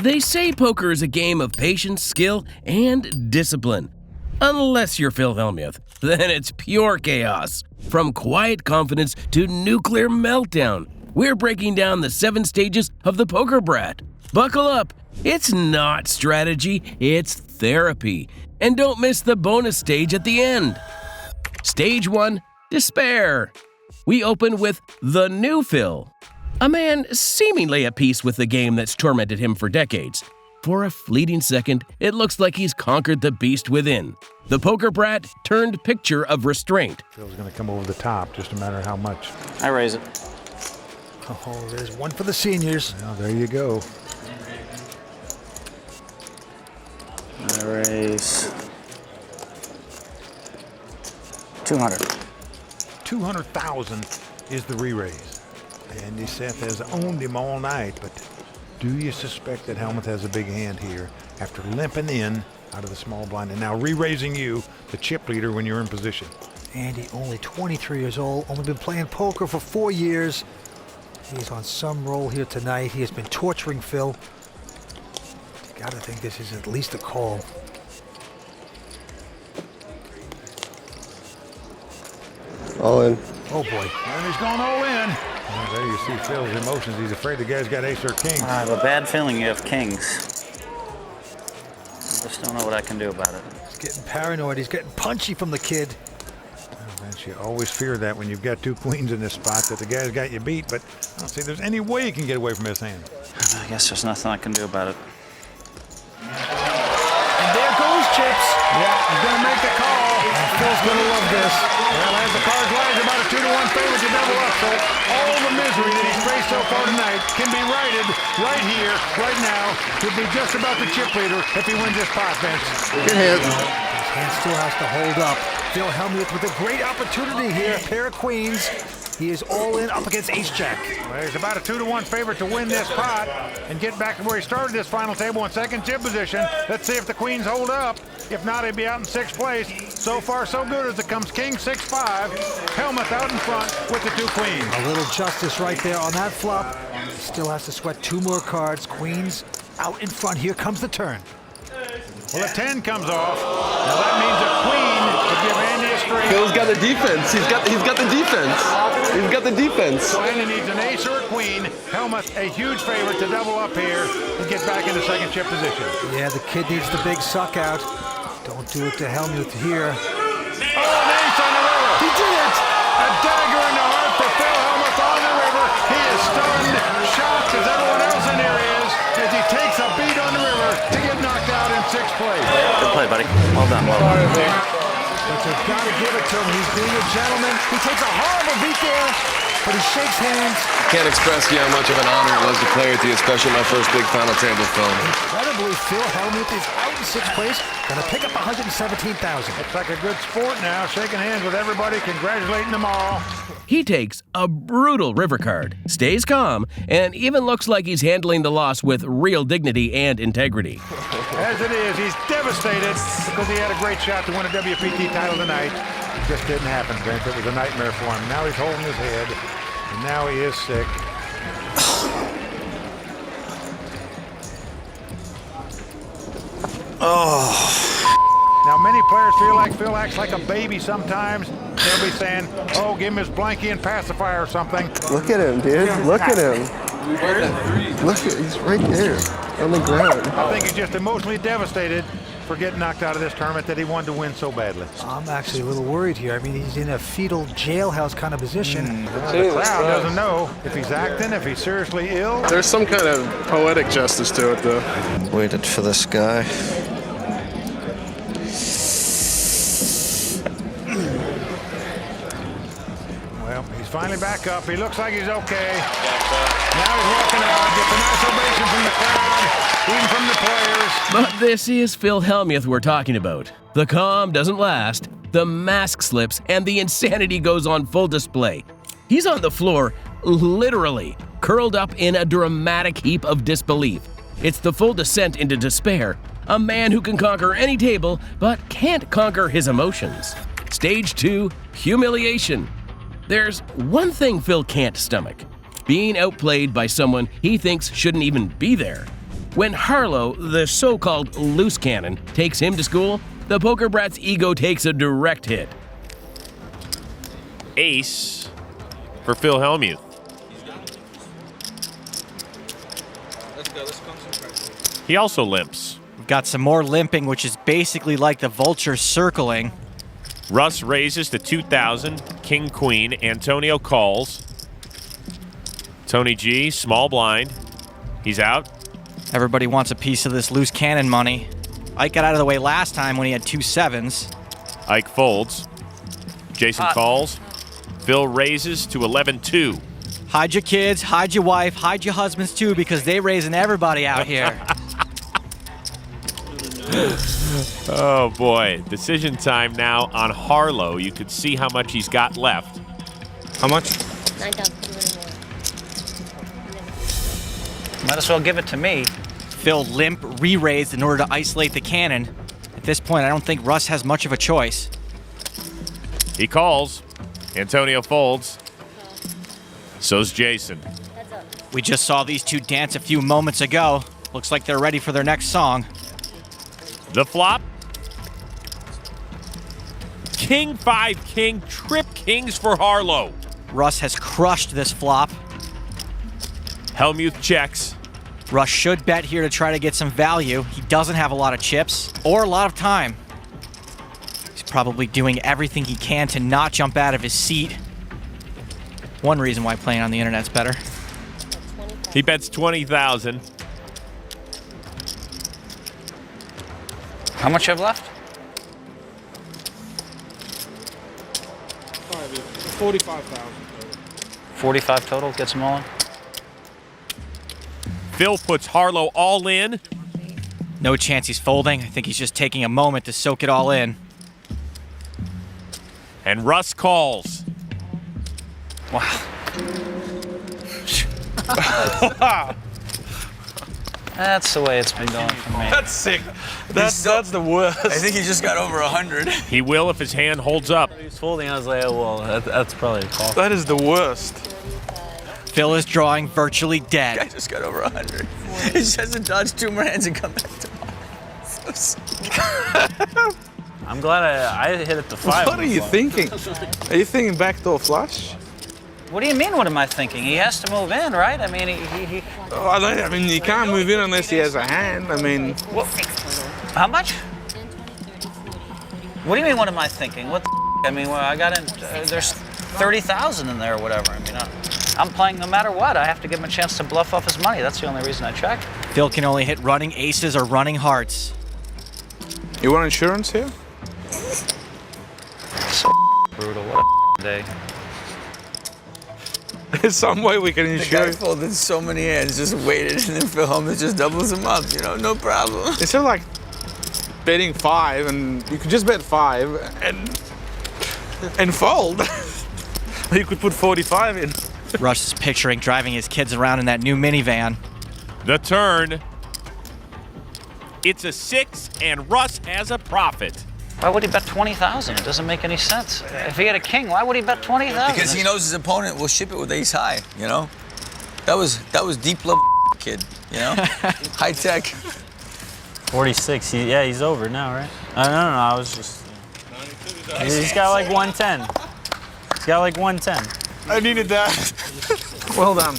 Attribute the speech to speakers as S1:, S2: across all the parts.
S1: They say poker is a game of patience, skill, and discipline. Unless you're Phil Hellmuth, then it's pure chaos. From quiet confidence to nuclear meltdown, we're breaking down the 7 stages of the poker brat. Buckle up. It's not strategy, it's therapy. And don't miss the bonus stage at the end. Stage 1, despair. We open with the new Phil, a man seemingly at peace with the game that's tormented him for decades. For a fleeting second, it looks like he's conquered the beast within. The poker brat turned picture of restraint.
S2: Phil's going to come over the top, just a matter of how much.
S3: I raise it.
S4: Oh, there's one for the seniors.
S2: Well, there you go.
S3: I raise 200.
S2: 200,000 is the re-raise. Andy Seth has owned him all night, but do you suspect that Hellmuth has a big hand here after limping in out of the small blind and now re-raising you, the chip leader, when you're in position?
S4: Andy, only 23 years old, only been playing poker for 4 years. He's on some roll here tonight. He has been torturing Phil. You gotta think this is at least a call.
S5: All in.
S4: Oh boy.
S2: And he's going all in. Well, there you see Phil's emotions. He's afraid the guy's got ace or king.
S3: I have a bad feeling you have kings. I just don't know what I can do about it.
S4: He's getting paranoid. He's getting punchy from the kid.
S2: Well, Vince, you always fear that when you've got 2 queens in this spot, that the guy's got you beat, but I don't see there's any way you can get away from his hand.
S3: I guess there's nothing I can do about it.
S4: And there goes Chips.
S2: Yeah, he's going to make the call.
S4: And Phil's gonna love this.
S2: Well, as the cards lie, it's about a 2-to-1 favorite to double up, so all the misery that he's faced so far tonight can be righted right here, right now. He'll be just about the chip leader if he wins this pot, Vince.
S5: Good hand.
S4: His hand still has to hold up. Phil Hellmuth with a great opportunity here. A pair of queens. He is all in up against ace-jack.
S2: Well, he's about a 2-to-1 favorite to win this pot and get back to where he started this final table in second chip position. Let's see if the queens hold up. If not, he'd be out in 6th place. So far, so good as it comes king 6-5. Hellmuth out in front with the 2 queens.
S4: A little justice right there on that flop. He still has to sweat 2 more cards. Queens out in front. Here comes the turn.
S2: Well, a 10 comes off. Now that means a queen to give Andy a straight.
S5: Phil's got the defense. He's got the defense. He's got the defense.
S2: So Andy needs an ace or a queen. Hellmuth a huge favorite to double up here and get back into second chip position.
S4: Yeah, the kid needs the big suck out. Don't do it to Hellmuth here.
S2: Oh, an ace on the river.
S4: He did it!
S2: A dagger in the heart for Phil Hellmuth on the river. He is stunned, shocked as everyone else in here is, as he takes a beat on the river to get knocked out in 6th place.
S3: Good play, buddy. Well done, well done.
S4: But you've got to give it to him. He's being a gentleman. He takes a horrible beat there, but he shakes hands.
S5: Can't express to you how much of an honor it was to play with you, especially my first big final table film.
S4: Incredibly, Phil Hellmuth is out in 6th place. Going to pick up 117,000.
S2: Looks like a good sport now, shaking hands with everybody, congratulating them all.
S1: He takes a brutal river card, stays calm, and even looks like he's handling the loss with real dignity and integrity.
S2: As it is, he's devastated because he had a great shot to win a WPT title tonight. It just didn't happen, Vince. It was a nightmare for him. Now he's holding his head, and now he is sick. Now, many players feel like Phil acts like a baby sometimes. They'll be saying, oh, give him his blankie and pacifier or something.
S5: Look at him, dude. Look at him. Look at he's right there on the ground.
S2: I think he's just emotionally devastated for getting knocked out of this tournament that he wanted to win so badly.
S4: I'm actually a little worried here. I mean, he's in a fetal jailhouse kind of position.
S2: The crowd doesn't know if he's acting, if he's seriously ill.
S5: There's some kind of poetic justice to it, though.
S6: Waited for this guy.
S2: Well, he's finally back up. He looks like he's okay. Now he's walking out, gets a nice ovation from the crowd, even from the players.
S1: But this is Phil Hellmuth we're talking about. The calm doesn't last, the mask slips, and the insanity goes on full display. He's on the floor, literally, curled up in a dramatic heap of disbelief. It's the full descent into despair. A man who can conquer any table, but can't conquer his emotions. Stage 2, humiliation. There's one thing Phil can't stomach: being outplayed by someone he thinks shouldn't even be there. When Harlow, the so-called loose cannon, takes him to school, the poker brat's ego takes a direct hit.
S7: Ace for Phil Hellmuth. He also limps.
S8: We've got some more limping, which is basically like the vulture circling.
S7: Russ raises to 2,000. King, queen. Antonio calls. Tony G, small blind. He's out.
S8: Everybody wants a piece of this loose cannon money. Ike got out of the way last time when he had 2 7s.
S7: Ike folds. Jason calls. Phil raises to 11-2.
S8: Hide your kids, hide your wife, hide your husbands too, because they raising everybody out here.
S7: Oh boy, decision time now on Harlow. You could see how much he's got left.
S5: How much?
S3: 9,200 more. Might as well give it to me.
S8: Phil limp re-raised in order to isolate the cannon. At this point, I don't think Russ has much of a choice.
S7: He calls. Antonio folds. So's Jason.
S8: We just saw these two dance a few moments ago. Looks like they're ready for their next song.
S7: The flop. King 5 king, trip kings for Harlow.
S8: Russ has crushed this flop.
S7: Hellmuth checks.
S8: Russ should bet here to try to get some value. He doesn't have a lot of chips or a lot of time. He's probably doing everything he can to not jump out of his seat. One reason why playing on the internet's better.
S7: He bets 20,000.
S3: How much you have left?
S9: 45,000.
S3: 45 total, gets them all in.
S7: Phil puts Harlow all in.
S8: No chance he's folding. I think he's just taking a moment to soak it all in.
S7: And Russ calls.
S3: Wow. That's the way it's been going for me.
S9: That's sick. That's the worst.
S10: I think he just got over 100.
S7: He will if his hand holds up.
S10: He was folding. I was like, oh, well, that's probably a call.
S9: That is the worst.
S8: Phil is drawing virtually
S10: I
S8: dead.
S10: just got over 100. He just has to dodge 2 more hands and come back tomorrow. So sick. I'm glad I hit it to 5.
S9: What are you thinking? Are you thinking backdoor flush?
S3: What do you mean, what am I thinking? He has to move in, right? I mean, he
S9: Oh, I mean, you can't move in unless he has a hand. I mean,
S3: How much? What do you mean, what am I thinking? What the I mean, well, I got in, there's 30,000 in there or whatever. I mean, I'm playing no matter what. I have to give him a chance to bluff off his money. That's the only reason I check.
S8: Phil can only hit running aces or running hearts.
S9: you want insurance here?
S3: So brutal. What a day.
S9: There's some way we can
S10: The
S9: insure
S10: guy
S9: it.
S10: folded so many hands, just waited, and then Phil Hellmuth just doubles him up, you know, no problem.
S9: Instead of like betting 5, and you could just bet 5 and fold. You could put 45 in.
S8: Russ is picturing driving his kids around in that new minivan.
S7: The turn. It's a 6, and Russ has a profit.
S3: Why would he bet 20,000? It doesn't make any sense. If he had a king, why would he bet 20,000?
S10: Because he knows his opponent will ship it with ace high, you know? That was deep level kid, you know? High tech.
S11: 46. He's over now, right? No, I was just. He's got like 110. He's got like 110.
S9: I needed that. Well done.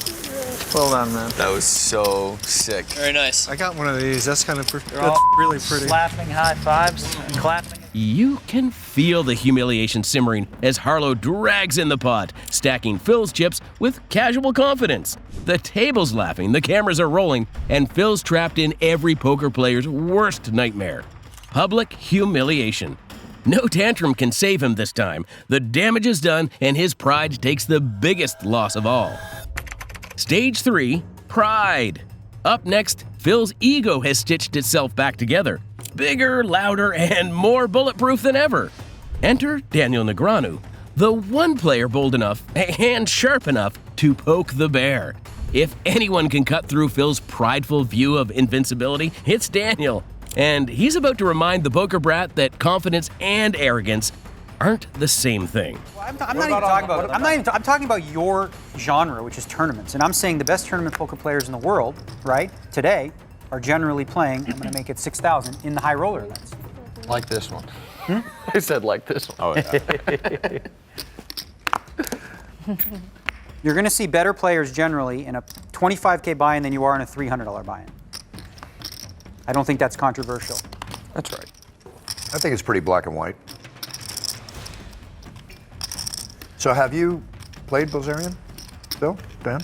S9: Well done, man.
S10: That was so sick.
S5: Very nice. I got one of these. That's kind of
S3: They're
S5: that's
S3: all
S5: really pretty.
S3: slapping high fives and clapping.
S1: You can feel the humiliation simmering as Harlow drags in the pot, stacking Phil's chips with casual confidence. The table's laughing, the cameras are rolling, and Phil's trapped in every poker player's worst nightmare: public humiliation. No tantrum can save him this time. The damage is done, and his pride takes the biggest loss of all. Stage 3, Pride. Up next, Phil's ego has stitched itself back together. Bigger, louder, and more bulletproof than ever. Enter Daniel Negreanu, the one player bold enough and sharp enough to poke the bear. If anyone can cut through Phil's prideful view of invincibility, it's Daniel. And he's about to remind the poker brat that confidence and arrogance aren't the same thing.
S12: I'm not even talking about. I'm talking about your genre, which is tournaments, and I'm saying the best tournament poker players in the world, right, today, are generally playing, I'm going to make it 6,000 in the high roller events.
S5: Like this one. I said like this one.
S10: Oh, yeah.
S12: You're going to see better players generally in a 25K buy-in than you are in a $300 buy-in. I don't think that's controversial.
S13: That's right. I think it's pretty black and white. So have you played Bilzerian, Bill, Dan?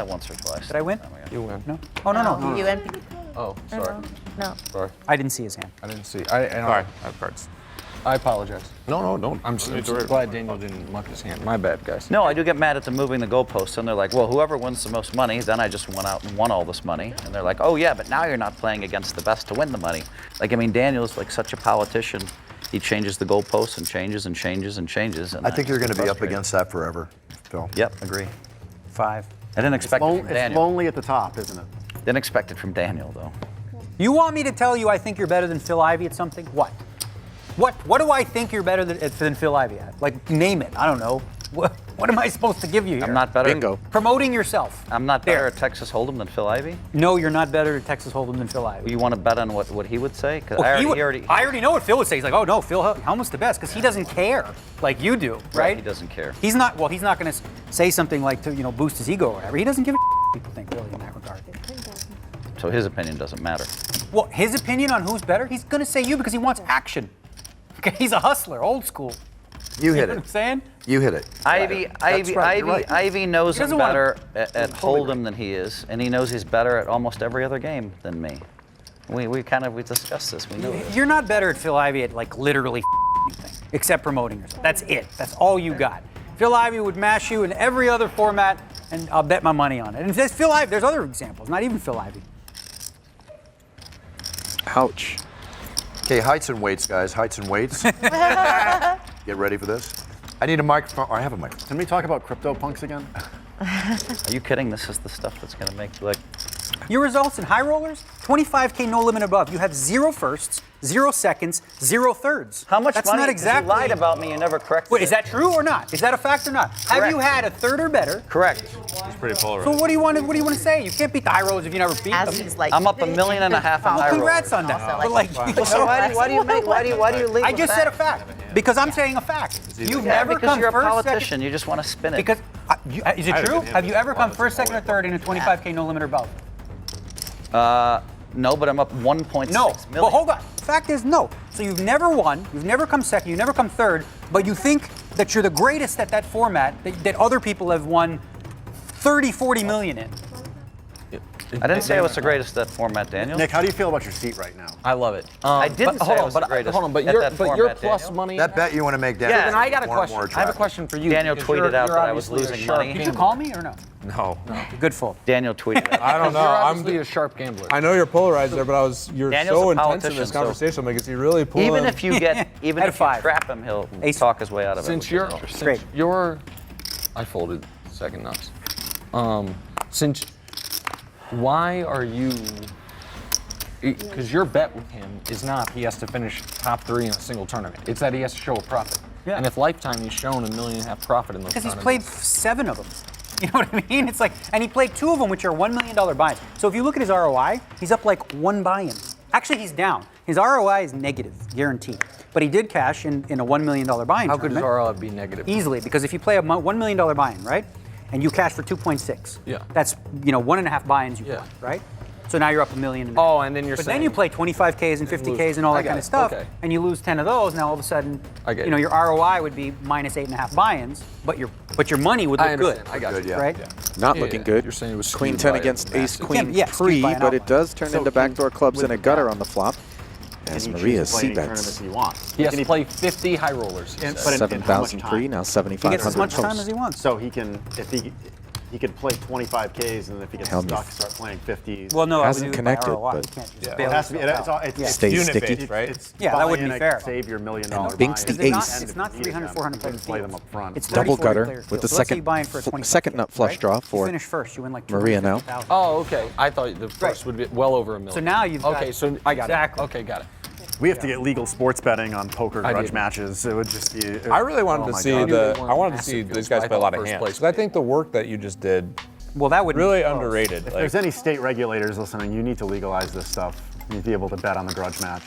S3: Once or twice.
S12: Did I win?
S5: You win.
S12: No? Oh, no.
S14: You and
S5: Oh, sorry.
S14: no.
S5: Sorry.
S12: I didn't see his hand.
S5: I didn't see.
S10: Sorry, I have cards.
S5: I apologize.
S13: No, don't.
S5: I'm glad Daniel didn't muck his hand. My bad, guys.
S3: No, I do get mad at them moving the goalposts, and they're like, well, whoever wins the most money, then I just went out and won all this money. And they're like, oh yeah, but now you're not playing against the best to win the money. Like, I mean, Daniel's like such a politician. He changes the goalposts and changes and changes and changes. And
S13: I think you're going to be up against that forever, Phil.
S3: Yep, agree.
S12: 5.
S3: I didn't expect it from
S15: It's
S3: Daniel.
S15: lonely at the top, isn't it?
S3: Didn't expect it from Daniel, though.
S12: You want me to tell you I think you're better than Phil Ivey at something? What? What do I think you're better than Phil Ivey at? Like, name it. I don't know. What am I supposed to give you here?
S3: I'm not better.
S10: Bingo.
S12: Promoting yourself.
S3: I'm not better at Texas Hold'em than Phil Ivey?
S12: No, you're not better at Texas Hold'em than Phil Ivey.
S3: You want to bet on what he would say? Because
S12: Well,
S3: I
S12: he
S3: already,
S12: would- I already know what Phil would say. He's like, oh no, Phil Helmut's the best, because he doesn't care like you do, right?
S3: He doesn't care.
S12: He's not going to say something like to boost his ego or whatever. He doesn't give a what people think really in that regard.
S3: So his opinion doesn't matter.
S12: Well, his opinion on who's better, he's going to say you because he wants action. Okay, he's a hustler, old school.
S13: You hit
S12: know
S13: it.
S12: what I'm saying?
S13: You hit it.
S3: Ivy knows
S12: He
S3: I'm
S12: doesn't wanna-
S3: better at Hold'em than he is, and he knows he's better at almost every other game than me. We discussed this. We know this.
S12: You're not better at Phil Ivey at like literally anything except promoting yourself. That's it. That's all you got. Phil Ivey would mash you in every other format, and I'll bet my money on it. And if there's Phil Ivey, there's other examples. Not even Phil Ivey.
S10: Ouch.
S13: Okay, heights and weights, guys. Heights and weights. Get ready for this. I need a microphone. I have a microphone.
S15: Can we talk about CryptoPunks again?
S3: Are you kidding? This is the stuff that's going to make you like.
S12: Your results in high rollers, 25K no limit above. You have 0 firsts, 0 seconds, 0 thirds.
S3: How much
S12: That's
S3: money?
S12: not
S3: 'Cause
S12: exactly.
S3: You lied about me. You never corrected.
S12: Wait, is
S3: it.
S12: that true or not? Is that a fact or not? Have you had a third or better?
S3: Correct.
S10: It's pretty polarized.
S12: So what do you want to say? You can't beat the high rollers if you never beat
S14: As
S12: them.
S14: he's like,
S3: I'm up $1.5 million in
S12: Well,
S3: high
S12: congrats
S3: rollers.
S12: on that.
S14: Also,
S12: But
S14: like-
S12: like,
S3: So why do you leave?
S12: I
S3: with
S12: just
S3: that?
S12: said a fact because I'm saying a fact. You've never
S3: because
S12: come
S3: you're a
S12: first,
S3: politician.
S12: second.
S3: You just want to spin it.
S12: Because is it true? Have you ever come first, second, or third in a 25K no limit or above?
S3: No, but I'm up 1.6
S12: No.
S3: million.
S12: Well, hold on. Fact is no. So you've never won. You've never come second. You've never come third. But you think that you're the greatest at that format that other people have won 30, 40 million in.
S3: I didn't say I was the greatest at that format, Daniel.
S15: Nick, how do you feel about your seat right now?
S5: I love it.
S3: I didn't say I was the greatest
S5: But
S3: at
S5: your
S3: that
S5: but
S3: format,
S5: your plus
S3: Daniel.
S5: money.
S13: That bet you want to make down.
S3: Yeah.
S5: Then I got a
S13: more and
S5: question.
S13: more
S5: I have a
S13: attractive.
S5: question for you.
S3: Daniel
S5: because
S3: tweeted out
S5: you're
S3: that I was
S5: obviously a
S3: losing
S5: sharp
S3: money.
S12: Did you call me or no?
S10: No.
S12: Good full.
S3: Daniel tweeted.
S10: I don't know.
S5: You're
S10: I'm.
S5: obviously a sharp gambler.
S10: I know you're polarized there, but you're
S3: Daniel's
S10: so
S3: a
S10: intense in
S3: politician,
S10: this
S3: so-
S10: conversation. Like, is he really pulling?
S3: Even if you get, even
S12: At
S3: if you
S12: 5.
S3: trap him, he'll
S12: Ace.
S3: talk his way out of it.
S5: Since
S3: which
S5: you're
S3: is interesting.
S12: Great.
S5: since you're, I folded second nuts. Since why are you? Because your bet with him is not he has to finish top 3 in a single tournament. It's that he has to show a profit.
S12: Yeah.
S5: And if Lifetime he's shown $1.5 million profit in those
S12: Because he's
S5: tournaments.
S12: played 7 of them. You know what I mean? It's like, and he played 2 of them, which are $1 million buy-ins. So if you look at his ROI, he's up like 1 buy-in. Actually, he's down. His ROI is negative, guaranteed. But he did cash in a $1 million buy-in.
S5: How could his
S12: tournament.
S5: ROI be negative?
S12: Easily, because if you play a $1 million buy-in, right, and you cash for 2.6,
S5: Yeah.
S12: that's 1.5 buy-ins you
S5: Yeah.
S12: put, right? So now you're up $1 million.
S5: Oh, and then you're
S12: But
S5: saying.
S12: then you play 25Ks and 50Ks and all
S5: I
S12: that
S5: got
S12: kind
S5: it.
S12: of stuff,
S5: Okay.
S12: and you lose 10 of those. Now all of a sudden,
S5: I get it.
S12: your ROI would be minus 8.5 buy-ins, but your money would look
S5: I
S12: good.
S5: understand. I got you.
S12: Right?
S16: Not
S5: Yeah,
S16: looking
S5: yeah.
S16: good.
S5: You're saying it was
S16: Queen
S5: skewed
S16: 10
S5: by a
S16: against Ace
S5: massive-
S16: Queen
S12: Yeah, skewed
S16: pre,
S12: by an
S16: but it
S12: outlier.
S16: does turn
S15: So
S16: into
S15: can-
S16: backdoor clubs
S15: with
S16: and a
S15: the
S16: gutter
S15: bet,
S16: on the flop. As
S15: Can he
S16: Maria
S15: choose to play any
S16: c-bets.
S15: tournaments he wants?
S5: He has
S15: Can
S5: to play 50 high rollers. he
S15: And-
S5: says.
S15: but in how much
S16: 7,000
S15: time?
S16: pre, now
S12: He
S16: 7,500
S12: gets as much time
S16: post.
S12: as he wants.
S15: So he can, if he could play 25Ks, and if he gets
S16: Helmuth.
S15: stuck, start playing 50s.
S12: Well, no, I would
S16: Hasn't
S12: do it by
S16: connected,
S12: ROI.
S16: but-
S12: You can't just
S15: Well,
S12: bail
S15: it has to be.
S12: yourself out.
S15: It's
S16: Stays
S10: unit
S16: sticky.
S10: based, right?
S15: It's
S12: Yeah, that wouldn't
S15: buy-in,
S12: be fair.
S15: Save your $1 million
S16: Binks the
S15: buy-in,
S16: ace.
S15: and
S12: It's not
S15: if you need
S12: 300,
S15: them,
S12: 400
S15: you
S12: player
S15: can play them
S12: fields.
S15: up front.
S12: It's
S16: Double
S12: 30, 40
S16: gutter
S12: player
S16: with
S12: field.
S16: the
S12: So let's say you
S16: second
S12: buy in for a 25K,
S16: second nut flush
S12: right?
S16: draw
S12: You
S16: for
S12: finish first, you win like
S16: Maria now.
S12: $250,000.
S5: Oh, okay. I thought the first would be well over $1 million.
S12: So now you've got-
S5: Okay, so I got
S12: Exactly.
S5: it. Okay, got it.
S15: We have to get legal sports betting on poker
S5: I
S15: grudge
S5: didn't.
S15: matches. It would just be.
S10: I really wanted
S15: oh
S10: to
S15: my
S10: see
S15: God.
S10: the.
S5: They won
S10: I wanted to
S5: massive
S10: see
S5: fields,
S10: these guys
S5: but I
S10: play a lot
S5: thought
S10: of
S5: first
S10: hands.
S5: place
S10: 'Cause I think the work that you just did
S12: Well, that would
S5: really
S12: be close.
S5: underrated.
S15: If there's any state regulators listening, you need to legalize this stuff. You need to be able to bet on the grudge match.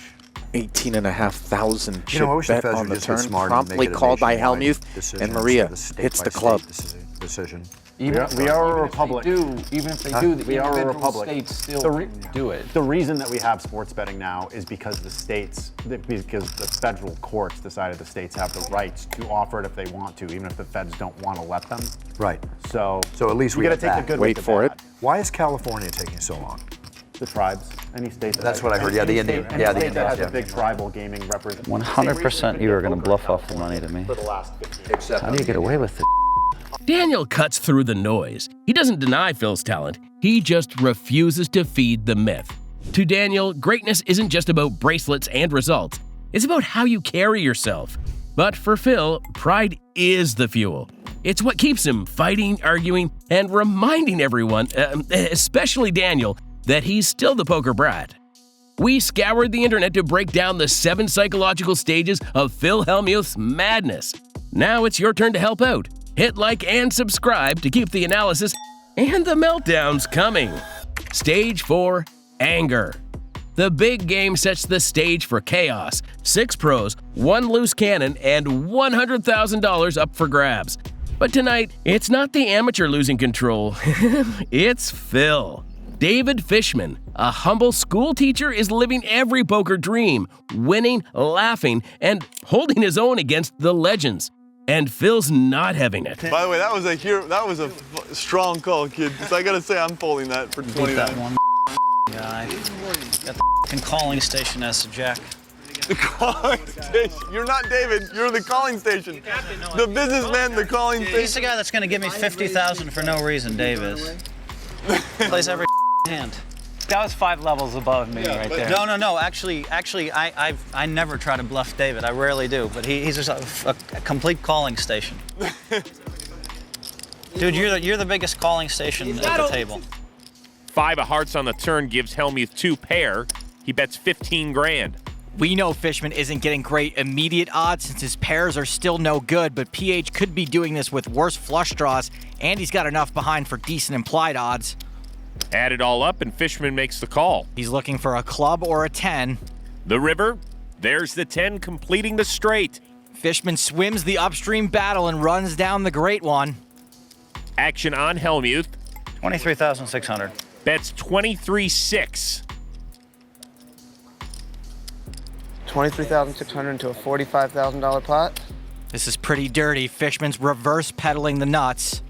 S16: 18,500 chip
S13: You know, I wish the
S16: bet
S13: feds
S16: on
S13: would
S16: the
S13: just be
S16: turn,
S13: smart and make
S16: promptly
S13: it a
S16: called by
S13: nationwide
S16: Hellmuth,
S13: decision
S16: and Maria
S13: instead of a
S16: hits the
S13: state-by-state
S16: club.
S13: decision.
S15: We are a republic.
S5: Even if they
S15: Huh?
S5: do, the
S15: We are a
S5: individual
S15: republic.
S5: states still
S15: The
S5: do it.
S15: The reason that we have sports betting now is because because the federal courts decided the states have the rights to offer it if they want to, even if the feds don't want to let them.
S13: Right.
S15: So
S13: at least we
S15: got to
S13: have
S15: take
S13: that.
S15: the good
S16: Wait
S15: with the
S16: for
S15: bad.
S16: it.
S13: Why is California taking so long?
S15: The tribes, any state.
S13: That's what I heard. Yeah, the
S15: any
S13: Indian.
S15: state-
S13: Yeah,
S15: any
S13: the
S15: state that
S13: Indians.
S15: has a
S13: Yeah.
S15: big tribal gaming representation.
S3: 100% you were going to bluff off the money to me. How do you get away with it?
S1: Daniel cuts through the noise. He doesn't deny Phil's talent, he just refuses to feed the myth. To Daniel, greatness isn't just about bracelets and results, it's about how you carry yourself. But for Phil, pride is the fuel. It's what keeps him fighting, arguing, and reminding everyone, especially Daniel, that he's still the poker brat. We scoured the internet to break down the 7 psychological stages of Phil Hellmuth's madness. Now it's your turn to help out. Hit like and subscribe to keep the analysis and the meltdowns coming. Stage 4, anger. The big game sets the stage for chaos. 6 pros, 1 loose cannon, and $100,000 up for grabs. But tonight, it's not the amateur losing control, it's Phil. David Fishman, a humble school teacher, is living every poker dream, winning, laughing, and holding his own against the legends. And Phil's not having it.
S14: By the way, that was a strong call, kid. So I gotta say, I'm folding that for 29.
S3: That one guy. Got the f***ing calling station as a jack.
S14: The calling station. You're not David. You're the calling station. The businessman, the calling station.
S3: He's the guy that's going to give me 50,000 for no reason, Dave is. Plays every hand.
S10: That was 5 levels above me right there.
S3: No. Actually, I never try to bluff David. I rarely do. But he's just a complete calling station. Dude, you're the biggest calling station at the table.
S7: 5 of hearts on the turn gives Hellmuth 2 pair. He bets 15 grand.
S8: We know Fishman isn't getting great immediate odds since his pairs are still no good, but PH could be doing this with worse flush draws, and he's got enough behind for decent implied odds.
S7: Add it all up, and Fishman makes the call.
S8: He's looking for a club or a 10.
S7: The river, there's the 10 completing the straight.
S8: Fishman swims the upstream battle and runs down the great one.
S7: Action on Hellmuth.
S3: 23,600.
S7: Bets 23-6.
S17: 23,600 into a $45,000 pot.
S8: This is pretty dirty. Fishman's reverse pedaling the nuts.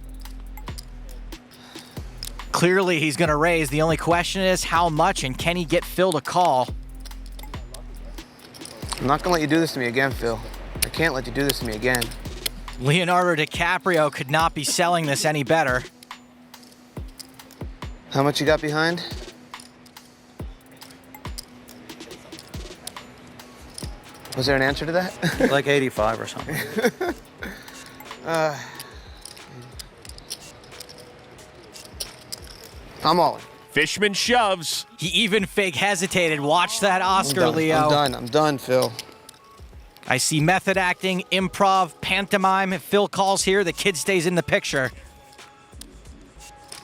S8: Clearly he's going to raise. The only question is how much, and can he get Phil to call?
S17: I'm not gonna let you do this to me again, Phil. I can't let you do this to me again.
S8: Leonardo DiCaprio could not be selling this any better.
S17: How much you got behind? Was there an answer to that?
S3: Like 85 or something.
S17: I'm all in.
S7: Fishman shoves.
S8: He even fake hesitated. Watch that Oscar, Leo.
S17: I'm done, Phil.
S8: I see method acting, improv, pantomime. If Phil calls here, the kid stays in the picture.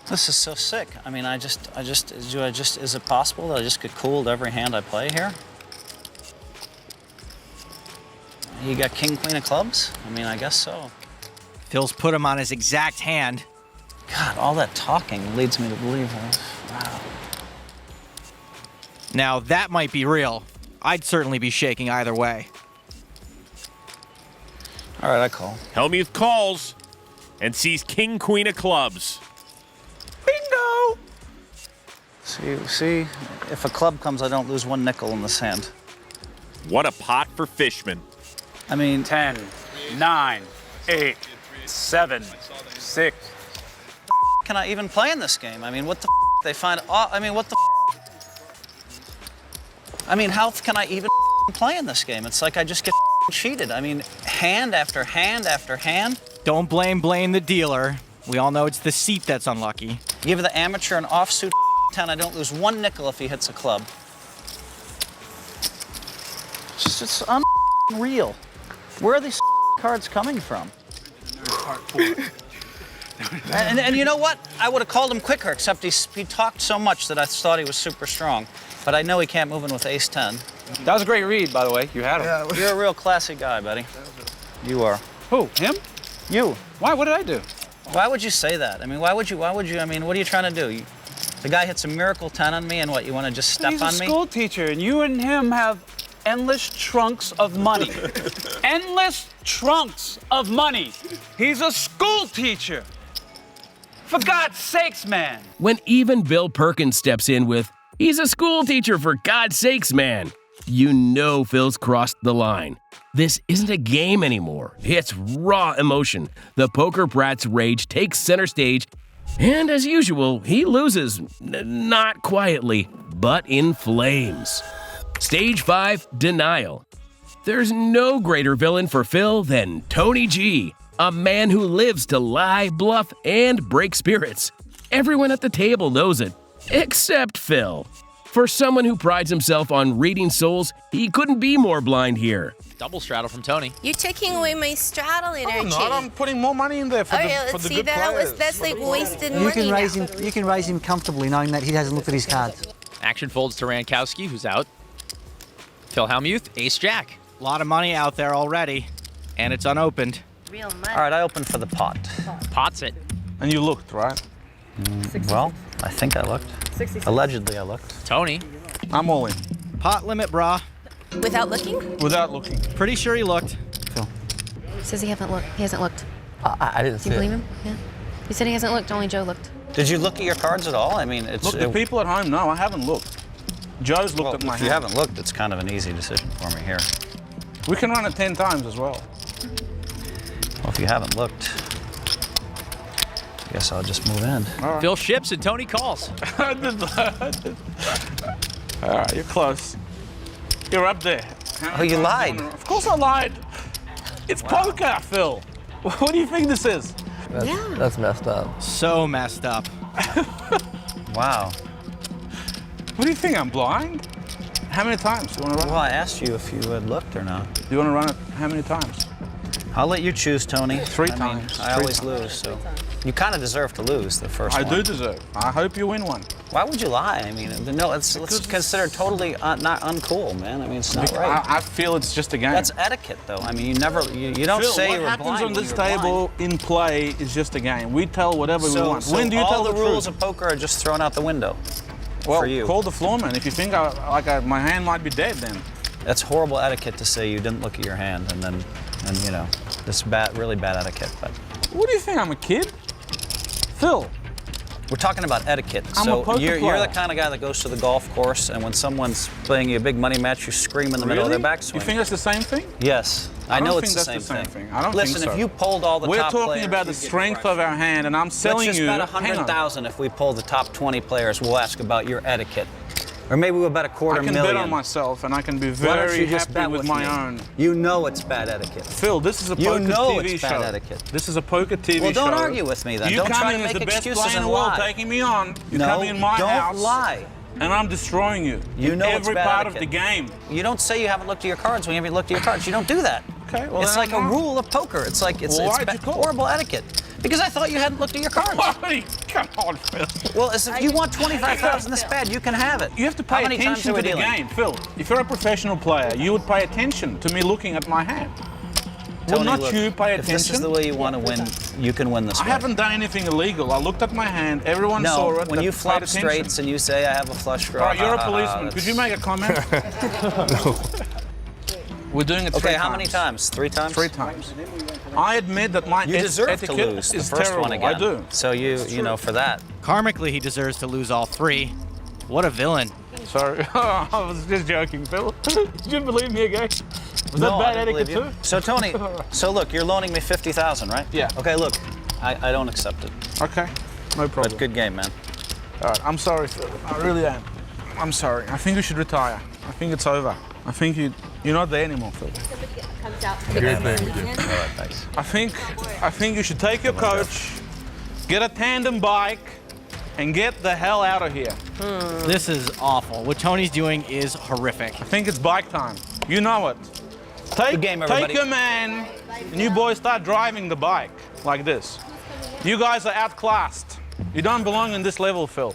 S3: This is so sick. I mean, is it possible that I just get cooled every hand I play here? You got king, queen of clubs? I mean, I guess so.
S8: Phil's put him on his exact hand.
S3: God, all that talking leads me to believe that. Wow.
S8: Now, that might be real. I'd certainly be shaking either way.
S3: All right, I call.
S7: Hellmuth calls and sees king, queen of clubs.
S3: Bingo! See, if a club comes, I don't lose 1 nickel in this hand.
S7: What a pot for Fishman.
S3: I mean,
S10: 10, 9, 8, 7, 6.
S3: Can I even play in this game? I mean, what the they find? I mean, what the? I mean, how can I even play in this game? It's like I just get cheated. I mean, hand after hand after hand.
S8: Don't blame the dealer. We all know it's the seat that's unlucky.
S3: Give the amateur an offsuit 10. I don't lose 1 nickel if he hits a club. It's unreal. Where are these cards coming from? And you know what? I would have called him quicker, except he talked so much that I thought he was super strong. But I know he can't move in with ace-10.
S10: That was a great read, by the way. You had him.
S3: Yeah, you're a real classy guy, buddy. You are.
S10: Who? Him?
S3: You.
S10: Why? What did I do?
S3: Why would you say that? I mean, why would you, I mean, what are you trying to do? The guy hits a miracle 10 on me, and what, you want to just step on me?
S10: He's a school teacher, and you and him have endless trunks of money. Endless trunks of money. He's a school teacher. For God's sakes, man.
S1: When even Bill Perkins steps in with, "He's a school teacher, for God's sakes, man," you know Phil's crossed the line. This isn't a game anymore. It's raw emotion. The poker brat's rage takes center stage, and as usual, he loses. Not quietly, but in flames. Stage 5, Denial. There's no greater villain for Phil than Tony G, a man who lives to lie, bluff, and break spirits. Everyone at the table knows it, except Phil. For someone who prides himself on reading souls, he couldn't be more blind here.
S18: Double straddle from Tony.
S19: You're taking away my straddle energy.
S9: I'm not. I'm putting more money in there for
S19: Okay,
S9: the
S19: let's see.
S9: good players.
S19: That's like wasted
S4: You
S19: money
S4: can raise
S19: now.
S4: him. You can raise him comfortably, knowing that he hasn't looked at his cards.
S18: Action folds to Rankowski, who's out. Phil Hellmuth, ace-jack.
S8: A lot of money out there already, and it's unopened.
S19: Real money.
S3: All right, I opened for the pot.
S18: Pot's it.
S9: And you looked, right?
S3: Well, I think I looked.
S19: 66.
S3: Allegedly, I looked.
S18: Tony.
S9: I'm all in.
S8: Pot limit, brah.
S19: Without looking?
S9: Without looking.
S8: Pretty sure he looked.
S19: Says he hasn't looked.
S3: I didn't
S19: Do you believe him? Yeah. He said he hasn't looked. Only Joe looked.
S3: Did you look at your cards at all? I mean, it's...
S9: Look, the people at home, no, I haven't looked. Joe's looked at my
S3: If
S9: hand.
S3: you haven't looked, it's kind of an easy decision for me here.
S9: We can run it 10 times as well.
S3: Well, if you haven't looked, I guess I'll just move in.
S9: All right.
S18: Phil ships and Tony calls.
S9: All right, you're close. You're up there.
S3: Oh, you lied.
S9: Of course I lied. It's poker, Phil. What do you think this is?
S16: That's messed up.
S8: So messed up.
S3: Wow.
S9: What do you think, I'm blind? How many times? Do you want to run
S3: Well, I asked you if you had looked or not.
S9: Do you want to run it how many times?
S3: I'll let you choose, Tony.
S9: Three
S3: I
S9: times.
S3: I always lose, so. You kind of deserve to lose the first
S9: I
S3: one.
S9: do deserve. I hope you win one.
S3: Why would you lie? I mean, no, let's consider totally not uncool, man. I mean, it's not right.
S9: I feel it's just a game.
S3: That's etiquette, though. I mean, you don't
S9: Phil,
S3: say
S9: what
S3: you were
S9: happens
S3: blind
S9: on
S3: when
S9: this
S3: you were
S9: table in play is just a game. We tell whatever we want.
S3: So
S9: When do you
S3: all
S9: tell
S3: the
S9: the
S3: rules
S9: truth?
S3: of poker are just thrown out the window
S9: Well,
S3: for you.
S9: call the floorman. If you think my hand might be dead, then.
S3: That's horrible etiquette to say you didn't look at your hand, and you know, this is really bad etiquette. But
S9: What do you think? I'm a kid? Phil.
S3: we're talking about etiquette.
S9: I'm a
S3: So
S9: poker
S3: you're
S9: player.
S3: the kind of guy that goes to the golf course, and when someone's playing you a big money match, you scream in the middle of their backswing.
S9: You think that's the same thing?
S3: Yes,
S9: I
S3: I know
S9: don't
S3: it's
S9: think
S3: the
S9: that's
S3: same
S9: the same
S3: thing.
S9: thing. I don't
S3: Listen,
S9: think so.
S3: if you polled all the
S9: We're
S3: top
S9: talking
S3: players,
S9: about the
S3: you'd get
S9: strength
S3: crushed.
S9: of our hand, and I'm selling
S3: Let's
S9: you.
S3: just bet
S9: hang on.
S3: 100,000 if we pull the top 20 players. We'll ask about your etiquette. Or maybe we'll bet a quarter
S9: I can
S3: million.
S9: bet on myself, and I can be
S3: Why don't
S9: very
S3: you just
S9: happy
S3: bet
S9: with
S3: with
S9: my
S3: me?
S9: own.
S3: You know it's bad etiquette.
S9: Phil, this is a
S3: You
S9: poker
S3: know
S9: TV
S3: it's
S9: show.
S3: bad etiquette.
S9: This is a poker TV show.
S3: Well, don't argue with me then.
S9: You
S3: Don't
S9: come
S3: try
S9: in
S3: to
S9: as
S3: make
S9: the best
S3: excuses
S9: player in
S3: and
S9: the world,
S3: lie.
S9: taking me on. You
S3: No,
S9: come in my
S3: don't
S9: house.
S3: lie.
S9: And I'm destroying you.
S3: You
S9: in
S3: know it's
S9: every
S3: bad
S9: part
S3: etiquette.
S9: of the game.
S3: You don't say you haven't looked at your cards when you haven't looked at your cards. You don't do that.
S9: Okay, well
S3: it's
S9: then
S3: like
S9: I'm
S3: a
S9: not.
S3: rule of poker. It's like it's
S9: Well, why'd you call?
S3: horrible etiquette. Because I thought you hadn't looked at your cards.
S9: Come on, Phil.
S3: Well, if you want 25,000 this bad, you can have it.
S9: You have to
S3: How
S9: pay
S3: many times
S9: attention
S3: are we
S9: to the
S3: dealing?
S9: game, Phil. If you're a professional player, you would pay attention to me looking at my hand. Will
S3: Tony,
S9: not
S3: look,
S9: you pay
S3: if this is
S9: attention?
S3: the way you want to win, you can win this
S9: I
S3: way.
S9: haven't done anything illegal. I looked at my hand. Everyone
S3: No,
S9: saw it.
S3: when
S9: that
S3: you
S9: paid
S3: flop
S9: attention.
S3: straights and you say, I have a flush draw.
S9: All right, you're a
S3: ha, ha, ha,
S9: policeman. Could you make a comment? We're doing it 3
S3: Okay,
S9: times.
S3: how many times? 3 times?
S9: 3 times. I admit that my
S3: You deserve to
S9: etiquette
S3: lose the
S9: is
S3: first
S9: terrible.
S3: one again.
S9: I do.
S3: So you know, for that.
S8: Karmically, he deserves to lose all 3. What a villain.
S9: Sorry, I was just joking, Phil. Did you believe me again? Was
S3: No,
S9: that
S3: I
S9: bad
S3: didn't
S9: etiquette
S3: believe you.
S9: too?
S3: So Tony, look, you're loaning me 50,000, right?
S9: Yeah.
S3: Okay, look, I don't accept it.
S9: Okay, no problem.
S3: But good game, man.
S9: All right, I'm sorry, Phil. I really am. I'm sorry. I think you should retire. I think it's over. I think you're not there anymore, Phil.
S3: Good thing. All right, thanks.
S9: I think you should take your coach, get a tandem bike, and get the hell out of here.
S8: This is awful. What Tony's doing is horrific.
S9: I think it's bike time. You know it. Take
S3: game, everybody.
S9: your man, and you boys start driving the bike like this. You guys are outclassed. You don't belong in this level, Phil.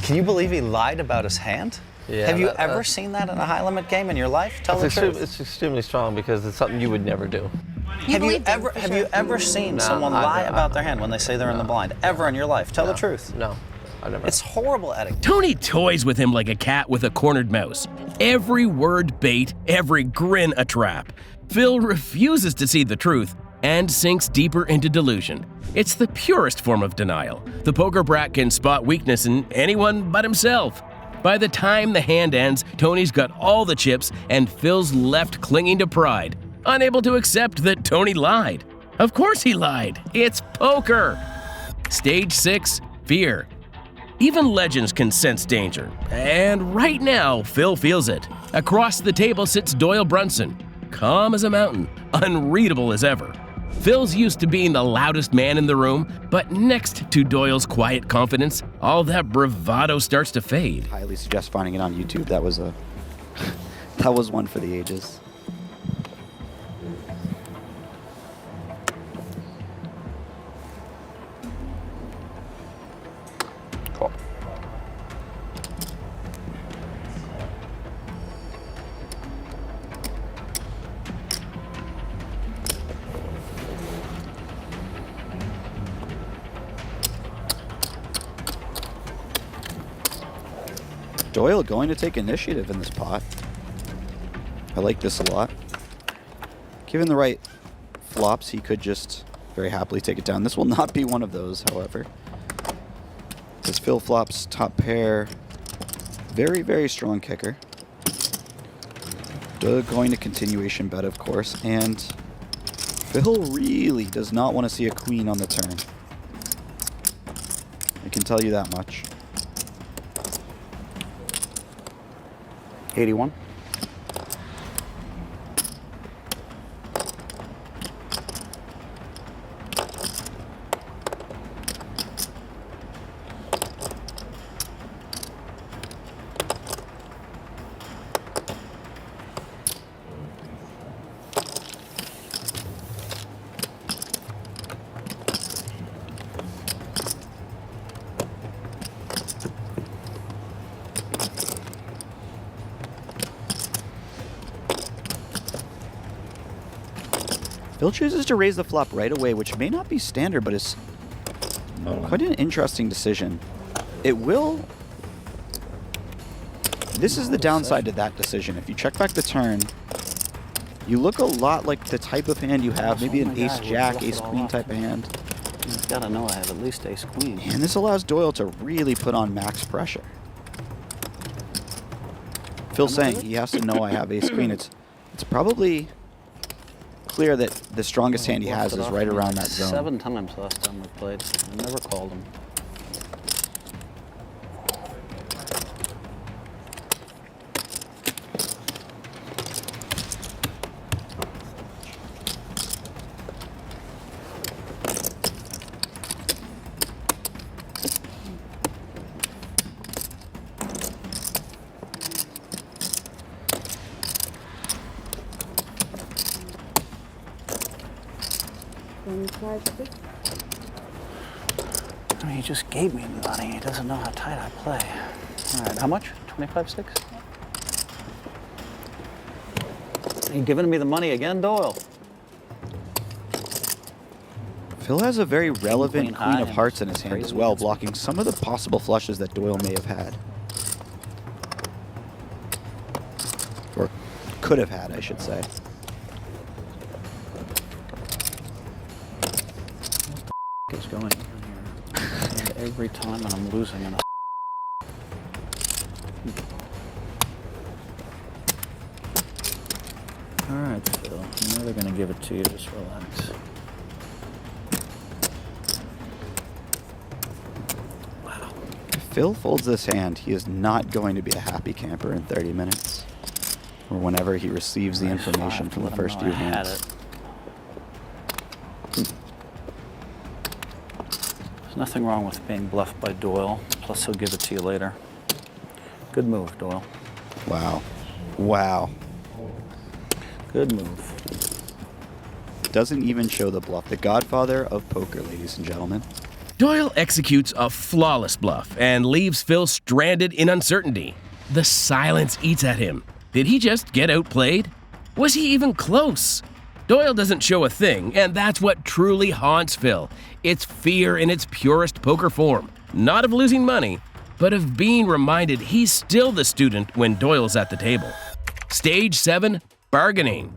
S3: Can you believe he lied about his hand?
S16: Yeah,
S3: Have you ever seen that in a high limit game in your life? Tell the truth.
S16: It's extremely strong because it's something you would never do.
S3: Have you ever seen someone lie about their hand when they say they're in the blind? Ever in your life? Tell the truth.
S16: No, I've never.
S3: It's horrible etiquette.
S1: Tony toys with him like a cat with a cornered mouse. Every word bait, every grin a trap. Phil refuses to see the truth and sinks deeper into delusion. It's the purest form of denial. The poker brat can spot weakness in anyone but himself. By the time the hand ends, Tony's got all the chips and Phil's left clinging to pride, unable to accept that Tony lied. Of course he lied. It's poker. Stage 6, fear. Even legends can sense danger. And right now, Phil feels it. Across the table sits Doyle Brunson, calm as a mountain, unreadable as ever. Phil's used to being the loudest man in the room, but next to Doyle's quiet confidence, all that bravado starts to fade.
S20: Highly suggest finding it on YouTube. That was one for the ages.
S3: Cool.
S20: Doyle going to take initiative in this pot. I like this a lot. Given the right flops, he could just very happily take it down. This will not be one of those, however. As Phil flops top pair, very, very strong kicker. Doyle going to continuation bet, of course, and Phil really does not want to see a queen on the turn. I can tell you that much.
S15: 81.
S20: Phil chooses to raise the flop right away, which may not be standard, but is quite an interesting decision. It will... This is the downside to that decision. If you check back the turn, you look a lot like the type of hand you have, maybe an ace-jack, ace-queen type of hand.
S3: You've got to know I have at least ace-queen.
S20: And this allows Doyle to really put on max pressure. Phil's saying he has to know I have ace-queen. It's probably clear that the strongest hand he has is right around that zone.
S3: 7 times last time we played. I never called him. I mean, he just gave me the money. He doesn't know how tight I play. All right, how much? 25-6? Are you giving me the money again, Doyle?
S20: Phil has a very relevant queen of hearts in his hand as well, blocking some of the possible flushes that Doyle may have had. Or could have had, I should say.
S3: Is going on here. And every time and I'm losing in a All right, Phil. I know they're going to give it to you. Just relax.
S20: Wow. If Phil folds this hand, he is not going to be a happy camper in 30 minutes. Or whenever he receives the information from the first few hands.
S3: There's nothing wrong with being bluffed by Doyle. Plus, he'll give it to you later. Good move, Doyle.
S20: Wow. Wow.
S3: Good move.
S20: Doesn't even show the bluff. The godfather of poker, ladies and gentlemen.
S1: Doyle executes a flawless bluff and leaves Phil stranded in uncertainty. The silence eats at him. Did he just get outplayed? Was he even close? Doyle doesn't show a thing, and that's what truly haunts Phil. It's fear in its purest poker form. Not of losing money, but of being reminded he's still the student when Doyle's at the table. Stage 7, bargaining.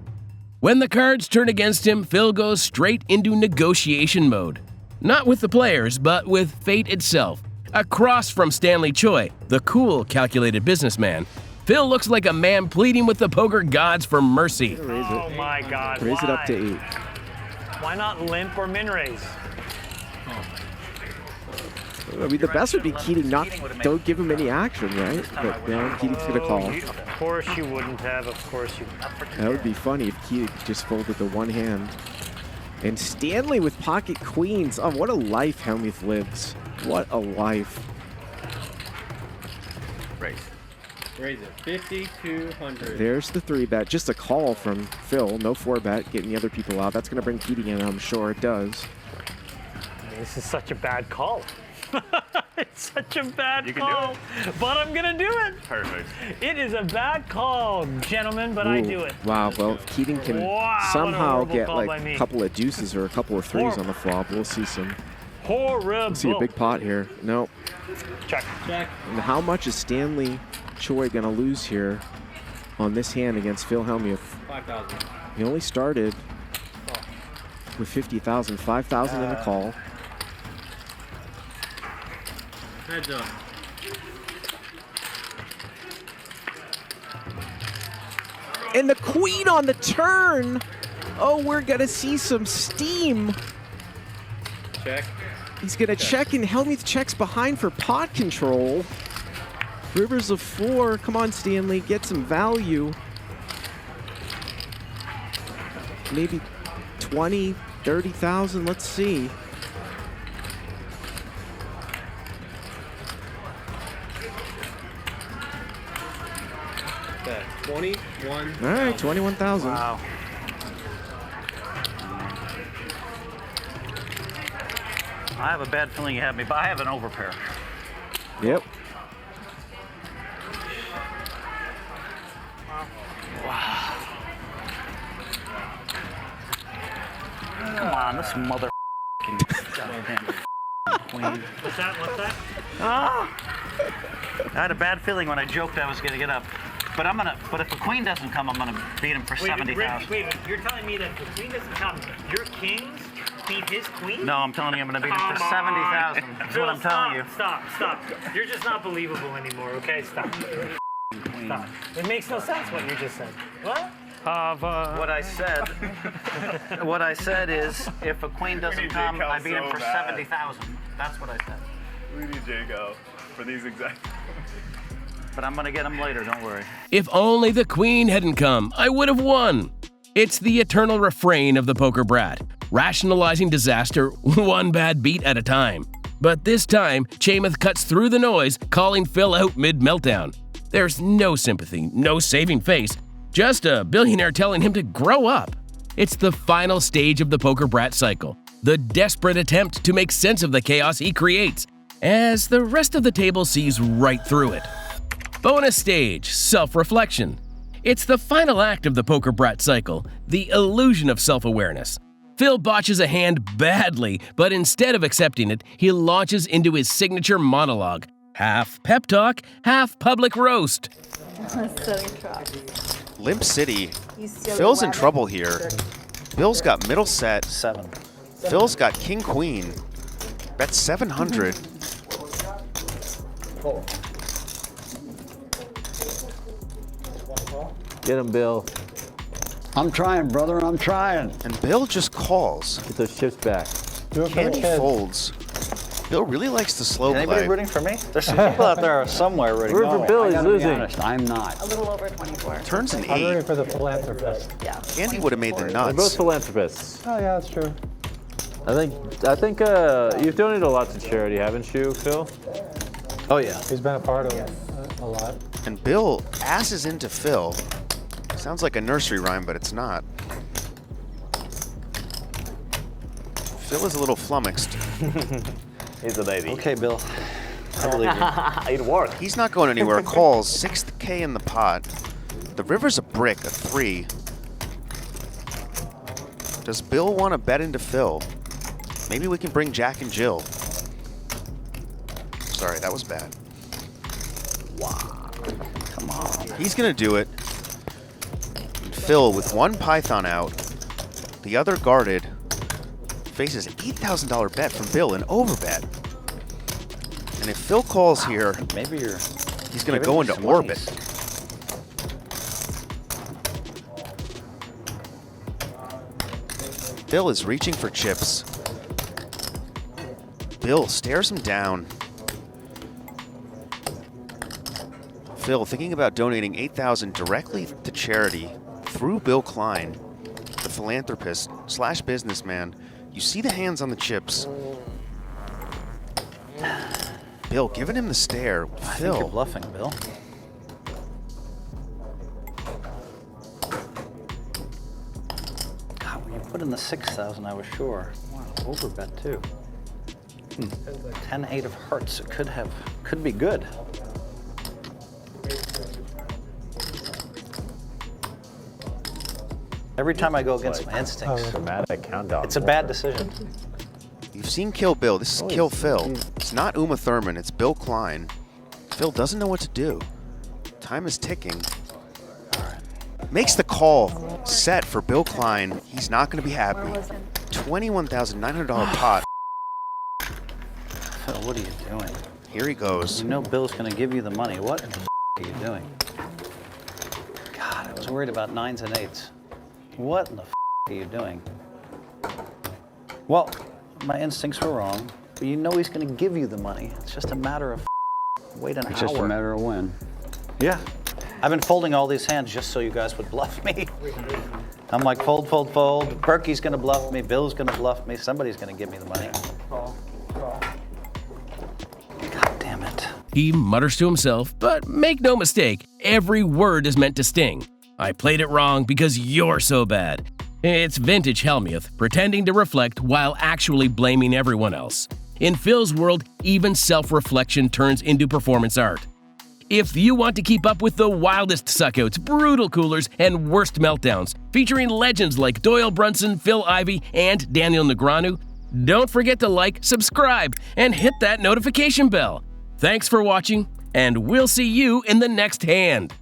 S1: When the cards turn against him, Phil goes straight into negotiation mode. Not with the players, but with fate itself. Across from Stanley Choi, the cool, calculated businessman, Phil looks like a man pleading with the poker gods for mercy.
S21: Oh my God!
S22: Raise it up to
S21: why?
S22: 8.
S21: Why not limp or min raise?
S22: I mean, the best would be Keating don't give him any action, right? But now Keating's gonna call.
S21: Of course you wouldn't have. Of course you.
S22: That would be funny if Keating just folded the one hand. And Stanley with pocket queens. Oh, what a life Helmuth lives. What a life.
S16: Raise it. 5,200.
S22: There's the 3-bet. Just a call from Phil. No 4-bet. Getting the other people out. That's going to bring Keating in, I'm sure it does.
S21: This is such a bad call. It's such a bad
S22: You can
S21: call.
S22: do
S21: But I'm gonna do it.
S22: Perfect.
S21: It is a bad call, gentlemen, but I do it.
S22: Wow, well, if Keating can
S21: Wow, what a
S22: somehow
S21: horrible
S22: get
S21: call
S22: like
S21: by me.
S22: a couple of deuces or a couple of threes on the flop, we'll see some.
S21: Horrible.
S22: We'll see a big pot here. Nope.
S21: Check.
S22: And how much is Stanley Choi going to lose here on this hand against Phil Hellmuth?
S16: 5,000.
S22: He only started with 50,000, 5,000 in the call.
S16: Heads up.
S22: And the queen on the turn. Oh, we're going to see some steam.
S16: Check.
S22: He's going to check, and Hellmuth checks behind for pot control. Rivers of 4. Come on, Stanley. Get some value. Maybe 20, 30,000. Let's see.
S16: Okay. 21.
S22: All right, 21,000.
S21: Wow.
S3: I have a bad feeling you have me, but I have an overpair.
S22: Yep.
S3: Wow. Come on, this mother goddamn queen.
S21: What's that? What's that?
S3: Ah! I had a bad feeling when I joked I was gonna get up. But but if a queen doesn't come, I'm gonna beat him for 70,000.
S21: Wait, you're telling me that if the queen doesn't come, your kings beat his queen?
S3: No, I'm telling you I'm gonna beat him for 70,000. That's what I'm telling you.
S21: Stop. You're just not believable anymore, okay? Stop. Stop. It makes no sense what you just said. What?
S3: What I said is, if a queen doesn't come, I beat him for 70,000. That's what I said.
S14: We need Jago for these exact.
S3: But I'm gonna get him later, don't worry.
S1: If only the queen hadn't come, I would have won. It's the eternal refrain of the poker brat, rationalizing disaster one bad beat at a time. But this time, Chamath cuts through the noise, calling Phil out mid-meltdown. There's no sympathy, no saving face, just a billionaire telling him to grow up. It's the final stage of the poker brat cycle, the desperate attempt to make sense of the chaos he creates, as the rest of the table sees right through it. Bonus stage, self-reflection. It's the final act of the poker brat cycle, the illusion of self-awareness. Phil botches a hand badly, but instead of accepting it, he launches into his signature monologue. Half pep talk, half public roast.
S23: Limp City.
S19: You silly
S23: Phil's in
S19: rabbit.
S23: trouble here. Bill's got middle set.
S3: 7.
S23: Phil's got king queen. Bet 700.
S24: Get him, Bill. I'm trying, brother. I'm trying.
S23: And Bill just calls.
S24: Get those chips back.
S23: Candy folds. Bill really likes to slow
S3: Anybody
S23: play.
S3: rooting for me? There's some people out there somewhere rooting
S24: Root for Bill. He's losing. I'm not.
S19: A little over 24.
S23: Turns an
S24: I'm
S23: 8.
S24: rooting for the philanthropist.
S19: Yeah.
S23: Andy would have made the
S24: We're both
S23: nuts.
S24: philanthropists.
S25: Oh yeah, that's true. I think you've donated a lot to charity, haven't you, Phil?
S24: Oh yeah.
S25: He's been a part of it a lot.
S23: And Bill asses into Phil. Sounds like a nursery rhyme, but it's not. Bill is a little flummoxed.
S3: He's a baby. Okay, Bill. I believe you.
S23: It worked. He's not going anywhere. Calls 6K in the pot. The river's a brick, a 3. Does Bill want to bet into Phil? Maybe we can bring Jack and Jill. Sorry, that was bad. Wow. Come on. He's going to do it. And Phil, with one Python out, the other guarded, faces an $8,000 bet from Bill, an overbet. And if Phil calls here,
S3: maybe
S23: he's going to go into orbit. Bill is reaching for chips. Bill stares him down. Phil thinking about donating $8,000 directly to charity through Bill Klein, the philanthropist slash businessman. You see the hands on the chips. Bill giving him the stare.
S3: I
S23: Phil.
S3: think you're bluffing, Bill. God, when you put in the 6,000, I was sure. Wow, overbet too. 10-8 of hearts. It could be good. Every time I go against my instincts,
S25: Dramatic countdown.
S3: it's a bad decision.
S23: You've seen Kill Bill. This is Kill Phil. It's not Uma Thurman. It's Bill Klein. Phil doesn't know what to do. Time is ticking. Makes the call. Set for Bill Klein. He's not going to be happy. $21,900 pot.
S3: Phil, what are you doing?
S23: Here he goes.
S3: You know Bill's going to give you the money. What in the are you doing? God, I was worried about 9s and 8s. What in the are you doing? Well, my instincts were wrong, but you know he's going to give you the money. It's just a matter of wait an hour.
S24: It's just a matter of when.
S3: Yeah. I've been folding all these hands just so you guys would bluff me. I'm like, fold, fold, fold. Berkey's going to bluff me. Bill's going to bluff me. Somebody's going to give me the money. God damn it.
S1: He mutters to himself, but make no mistake, every word is meant to sting. I played it wrong because you're so bad. It's vintage Helmuth, pretending to reflect while actually blaming everyone else. In Phil's world, even self-reflection turns into performance art. If you want to keep up with the wildest suckouts, brutal coolers, and worst meltdowns, featuring legends like Doyle Brunson, Phil Ivey, and Daniel Negreanu, don't forget to like, subscribe, and hit that notification bell. Thanks for watching, and we'll see you in the next hand.